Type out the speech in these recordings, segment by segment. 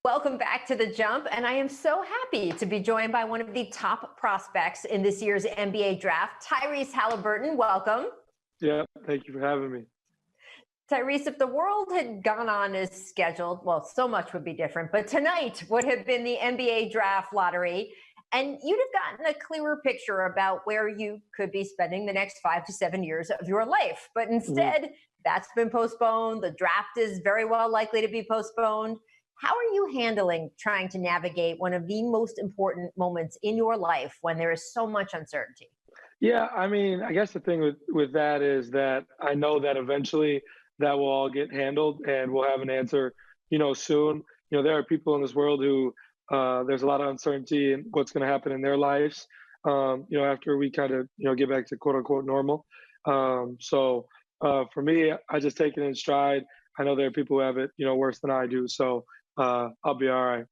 Welcome back to The Jump, and I am so happy to be joined by one of the top prospects in this year's NBA draft, Tyrese Haliburton. Welcome. Yeah, thank you for having me. Tyrese, if the world had gone on as scheduled, well, so much would be different, but tonight would have been the NBA draft lottery, and you'd have gotten a clearer picture about where you could be spending the next 5 to 7 years of your life. But Mhm. instead, that's been postponed. The draft is very well likely to be postponed. How are you handling trying to navigate one of the most important moments in your life when there is so much uncertainty? Yeah, I mean, I guess the thing with that is that I know that eventually that will all get handled and we'll have an answer, soon. There are people in this world who there's a lot of uncertainty in what's going to happen in their lives. After we kind of get back to quote unquote normal. For me, I just take it in stride. I know there are people who have it, worse than I do. So I'll be all right.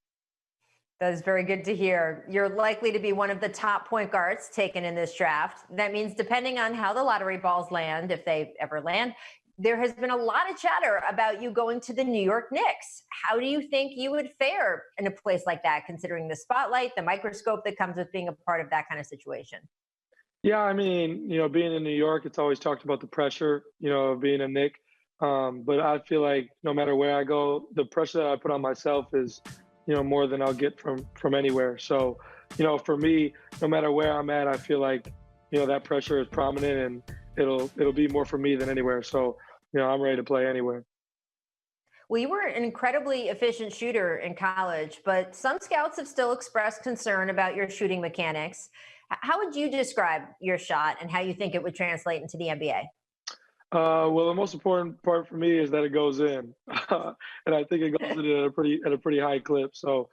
That is very good to hear. You're likely to be one of the top point guards taken in this draft. That means, depending on how the lottery balls land, if they ever land, there has been a lot of chatter about you going to the New York Knicks. How do you think you would fare in a place like that, considering the spotlight, the microscope that comes with being a part of that kind of situation? Yeah, I mean, being in New York, it's always talked about the pressure, of being a Knick. But I feel like no matter where I go, the pressure that I put on myself is, more than I'll get from anywhere. So, for me, no matter where I'm at, I feel like, that pressure is prominent and it'll be more for me than anywhere. So, I'm ready to play anywhere. Well, you were an incredibly efficient shooter in college, but some scouts have still expressed concern about your shooting mechanics. How would you describe your shot and how you think it would translate into the NBA? Well, the most important part for me is that it goes in, and I think it goes in at a pretty high clip. So,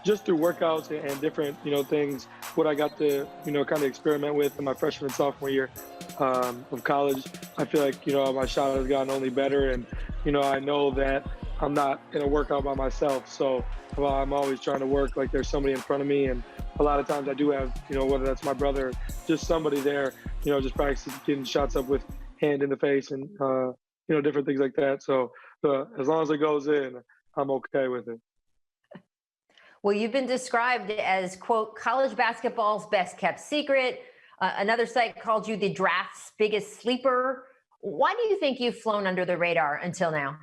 just through workouts and different things, what I got to kind of experiment with in my freshman and sophomore year of college, I feel like my shot has gotten only better, and I know that I'm not in a workout by myself, so I'm always trying to work like there's somebody in front of me, and a lot of times I do have whether that's my brother, just somebody there just practice getting shots up with hand in the face and different things like that. So as long as it goes in, I'm okay with it. Well, you've been described as, quote, college basketball's best kept secret. Another site called you the draft's biggest sleeper. Why do you think you've flown under the radar until now?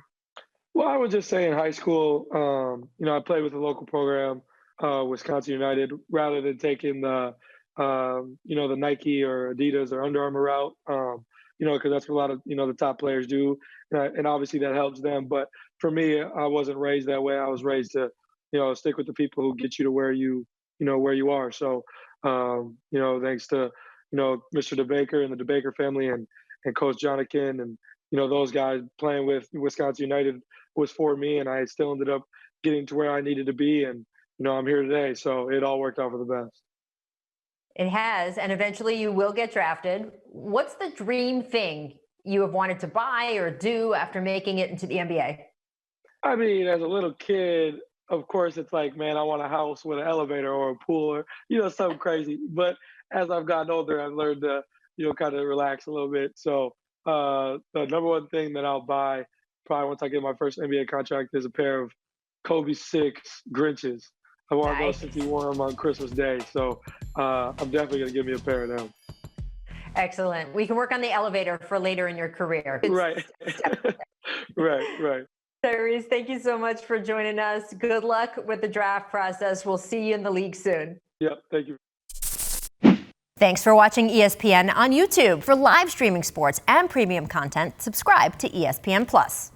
Well, I would just say in high school, I played with a local program, Wisconsin United, rather than taking the Nike or Adidas or Under Armour route, because that's what a lot of, the top players do. And obviously that helps them. But for me, I wasn't raised that way. I was raised to, stick with the people who get you to where you are. So, thanks to, Mr. DeBaker and the DeBaker family and Coach Jonikin and, those guys playing with Wisconsin United was for me. And I still ended up getting to where I needed to be. And, I'm here today. So it all worked out for the best. It has, and eventually you will get drafted. What's the dream thing you have wanted to buy or do after making it into the NBA? I mean, as a little kid, of course, it's like, man, I want a house with an elevator or a pool or, something crazy. But as I've gotten older, I've learned to, kind of relax a little bit. So the number one thing that I'll buy probably once I get my first NBA contract is a pair of Kobe 6 Grinches. I want those since he Nice. wore them on Christmas Day. So I'm definitely going to give me a pair of them. Excellent. We can work on the elevator for later in your career. Right. Right, right. Tyrese, thank you so much for joining us. Good luck with the draft process. We'll see you in the league soon. Yep. Thank you. Thanks for watching ESPN on YouTube. For live streaming sports and premium content, subscribe to ESPN Plus.